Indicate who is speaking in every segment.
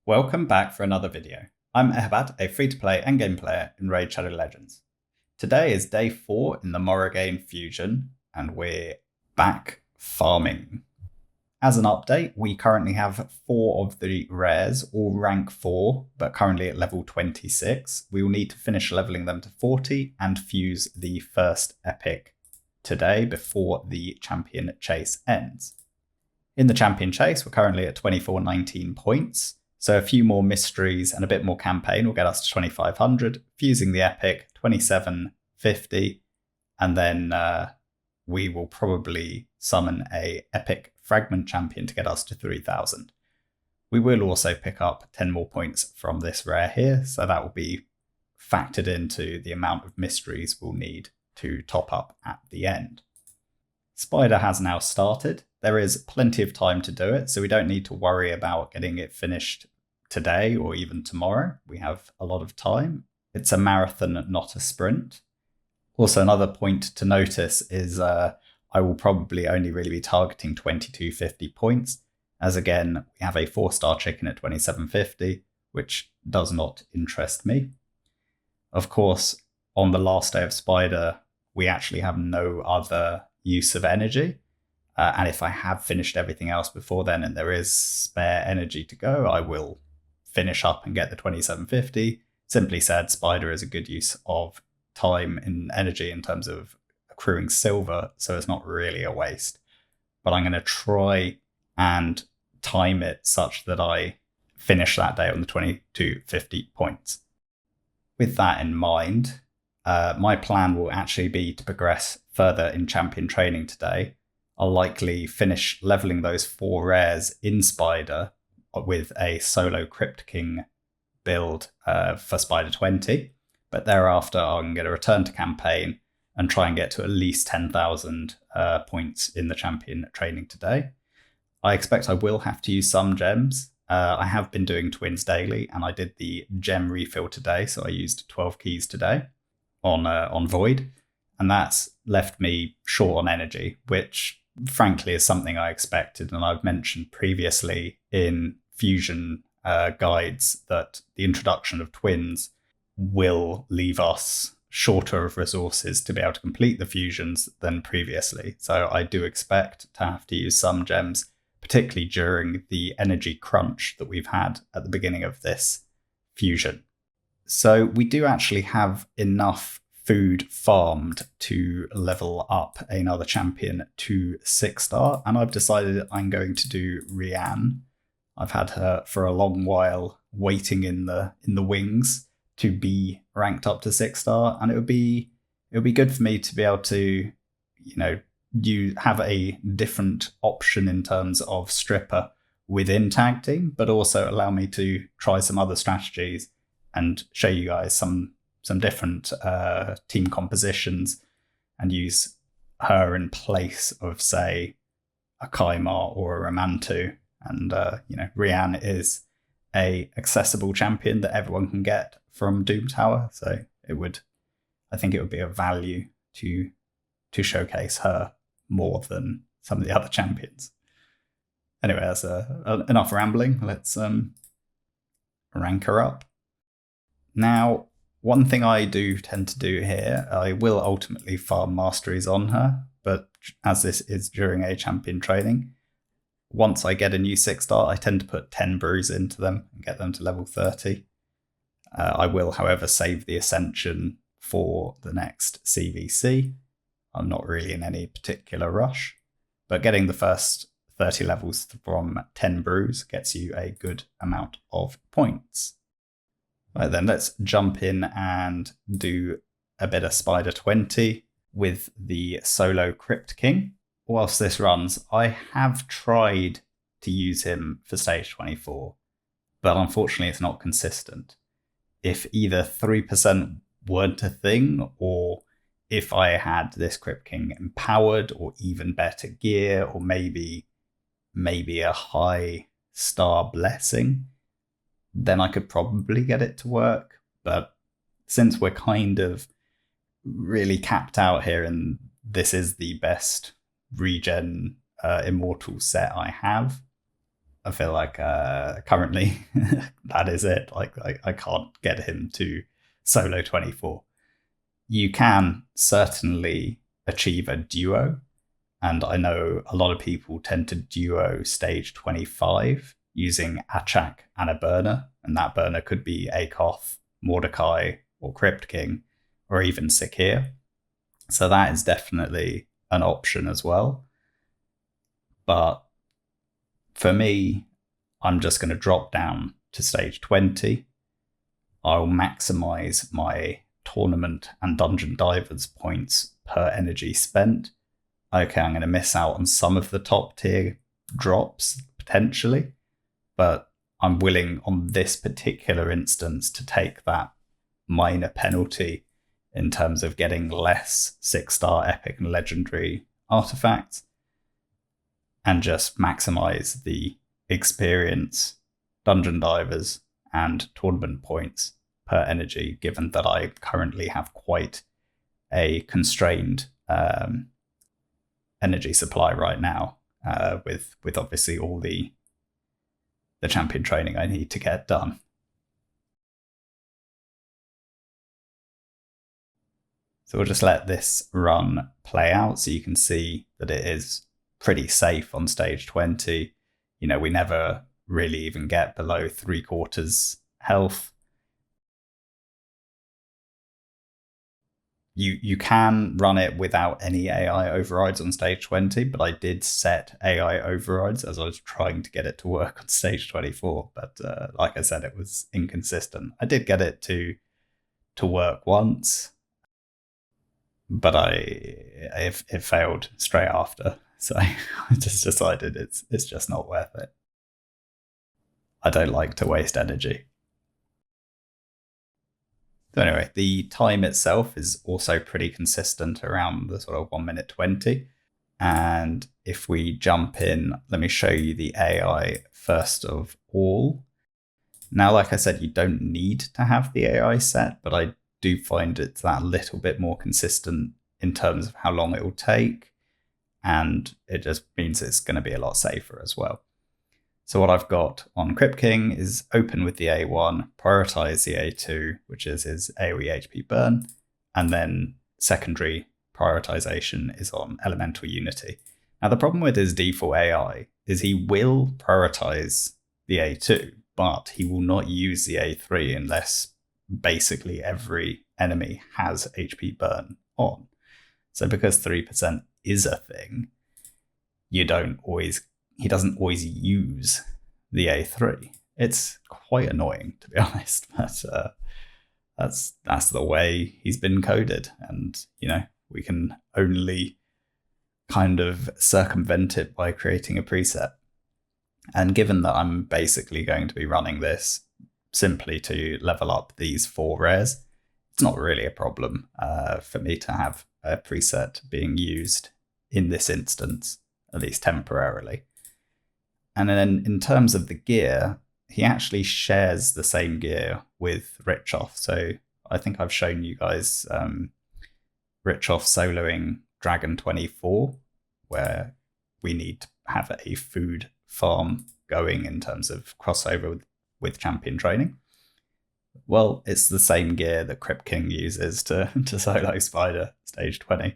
Speaker 1: Welcome back for another video. I'm Eharbad, a free-to-play endgame player in Raid Shadow Legends. Today is day 4 in the Morrigaine fusion, and we're back farming. As an update, we currently have 4 of the rares, all rank 4, but currently at level 26. We will need to finish leveling them to 40 and fuse the first epic today before the champion chase ends. In the champion chase, we're currently at 2419 points. So a few more mysteries and a bit more campaign will get us to 2500, fusing the epic 2750, and then we will probably summon a epic fragment champion to get us to 3000. We will also pick up 10 more points from this rare here, so that will be factored into the amount of mysteries we'll need to top up at the end. Spider has now started. There is plenty of time to do it, so we don't need to worry about getting it finished today or even tomorrow. We have a lot of time. It's a marathon, not a sprint. Also, another point to notice is I will probably only really be targeting 2250 points, as again, we have a 4-star chicken at 2750, which does not interest me. Of course, on the last day of Spider, we actually have no other use of energy. And if I have finished everything else before then and there is spare energy to go, I will finish up and get the 2750. Simply said, Spider is a good use of time and energy in terms of accruing silver, so it's not really a waste. But I'm going to try and time it such that I finish that day on the 2250 points. With that in mind, my plan will actually be to progress further in champion training today. I'll likely finish leveling those 4 rares in Spider with a solo Crypt King build for Spider 20, but thereafter I'm going to return to campaign and try and get to at least 10,000 points in the champion training today. I expect I will have to use some gems. I have been doing twins daily, and I did the gem refill today, so I used 12 keys today on Void, and that's left me short on energy, which frankly is something I expected, and I've mentioned previously in fusion guides that the introduction of twins will leave us shorter of resources to be able to complete the fusions than previously. So I do expect to have to use some gems, particularly during the energy crunch that we've had at the beginning of this fusion. So we do actually have enough food farmed to level up another champion to 6-star, and I've decided I'm going to do Rhian. I've had her for a long while waiting in the wings to be ranked up to 6-star, and it would be good for me to be able to, you have a different option in terms of stripper within tag team, but also allow me to try some other strategies and show you guys some different team compositions and use her in place of, say, a Kaimar or a Ramantu. And, Rhian is a accessible champion that everyone can get from Doom Tower. So I think it would be of value to showcase her more than some of the other champions. Anyway, that's enough rambling. Let's rank her up. Now, one thing I do tend to do here, I will ultimately farm masteries on her, but as this is during a champion training, once I get a new 6-star, I tend to put 10 brews into them and get them to level 30. I will, however, save the ascension for the next CVC. I'm not really in any particular rush, but getting the first 30 levels from 10 brews gets you a good amount of points. Right then, let's jump in and do a bit of Spider 20 with the solo Crypt King. Whilst this runs, I have tried to use him for stage 24, but unfortunately it's not consistent. If either 3% weren't a thing, or if I had this Crypt King empowered or even better gear, or maybe a high star blessing, then I could probably get it to work. But since we're kind of really capped out here and this is the best regen immortal set I have, I feel like currently that is it. Like I can't get him to solo 24. You can certainly achieve a duo, and I know a lot of people tend to duo stage 25 using Achak and a burner, and that burner could be Akoth, Mordecai, or Crypt King, or even Sakir. So that is definitely an option as well. But for me, I'm just going to drop down to stage 20. I'll maximize my tournament and dungeon divers points per energy spent. Okay, I'm going to miss out on some of the top tier drops potentially, but I'm willing on this particular instance to take that minor penalty in terms of getting less 6-star epic and legendary artifacts and just maximize the experience, dungeon divers, and tournament points per energy, given that I currently have quite a constrained energy supply right now, with obviously all the champion training I need to get done. So we'll just let this run play out so you can see that it is pretty safe on stage 20. You know, we never really even get below 3/4 health. You can run it without any AI overrides on stage 20, but I did set AI overrides as I was trying to get it to work on stage 24. But like I said, it was inconsistent. I did get it to work once, but it failed straight after. So I just decided it's just not worth it. I don't like to waste energy. So anyway, the time itself is also pretty consistent around the sort of 1 minute 20. And if we jump in, let me show you the AI first of all. Now, like I said, you don't need to have the AI set, but I do find it's that little bit more consistent in terms of how long it will take. And it just means it's going to be a lot safer as well. So what I've got on Crypt King is open with the A1, prioritize the A2, which is his AoE HP burn, and then secondary prioritization is on Elemental Unity. Now the problem with his default AI is he will prioritize the A2, but he will not use the A3 unless basically every enemy has HP burn on. So because 3% is a thing, he doesn't always use the A3. It's quite annoying, to be honest, but that's the way he's been coded, and you know, we can only kind of circumvent it by creating a preset. And given that I'm basically going to be running this simply to level up these 4 rares, it's not really a problem for me to have a preset being used in this instance, at least temporarily. And then in terms of the gear, he actually shares the same gear with Richoff. So I think I've shown you guys Richoff soloing Dragon 24, where we need to have a food farm going in terms of crossover with champion training. Well, it's the same gear that Crypt King uses to solo Spider stage 20.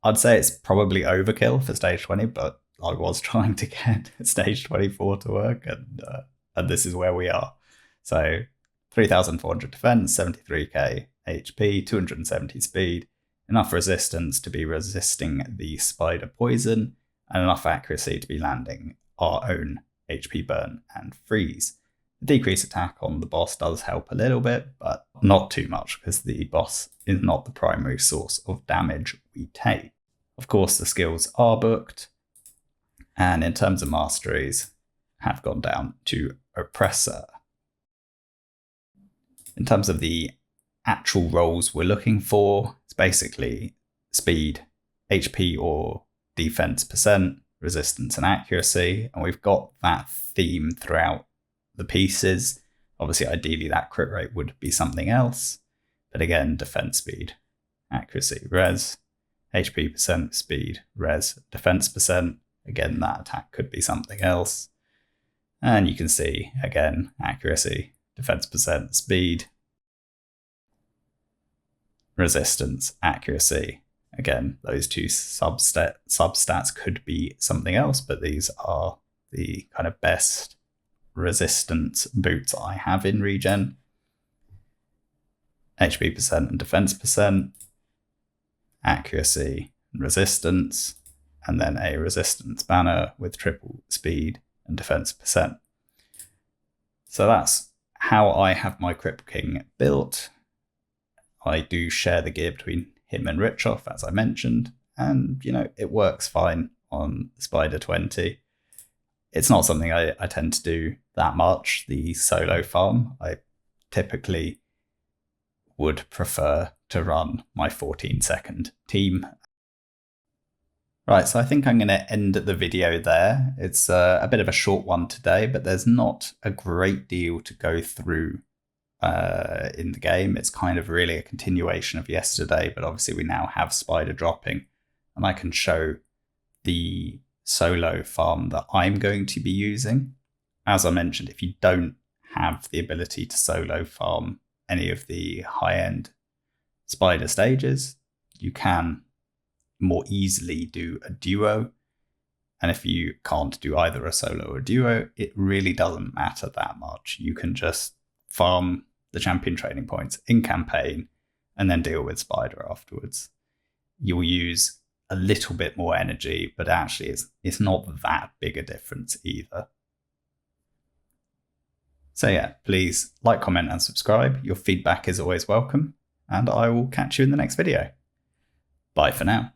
Speaker 1: I'd say it's probably overkill for stage 20, but I was trying to get stage 24 to work, and this is where we are. So 3,400 defense, 73k HP, 270 speed, enough resistance to be resisting the spider poison, and enough accuracy to be landing our own HP burn and freeze. The decreased attack on the boss does help a little bit, but not too much because the boss is not the primary source of damage we take. Of course, the skills are booked, and in terms of masteries, have gone down to Oppressor. In terms of the actual roles we're looking for, it's basically speed, HP or defense percent, resistance and accuracy, and we've got that theme throughout the pieces. Obviously, ideally that crit rate would be something else, but again, defense, speed, accuracy, res, HP percent, speed, res, defense percent. Again, that attack could be something else. And you can see, again, accuracy, defense percent, speed, resistance, accuracy. Again, those two substats could be something else, but these are the kind of best resistance boots I have in regen. HP percent and defense percent, accuracy and resistance, and then a resistance banner with triple speed and defense percent. So that's how I have my Crypt King built. I do share the gear between him and Richoff, as I mentioned, and it works fine on Spider 20. It's not something I tend to do that much, the solo farm. I typically would prefer to run my 14-second team. Right, so I think I'm going to end the video there. It's a bit of a short one today, but there's not a great deal to go through in the game. It's kind of really a continuation of yesterday, but obviously we now have Spider dropping, and I can show the solo farm that I'm going to be using. As I mentioned, if you don't have the ability to solo farm any of the high-end Spider stages, you can more easily do a duo. And if you can't do either a solo or a duo, it really doesn't matter that much. You can just farm the champion training points in campaign and then deal with Spider afterwards. You'll use a little bit more energy, but actually it's not that big a difference either. So yeah, please like, comment, and subscribe. Your feedback is always welcome, and I will catch you in the next video. Bye for now.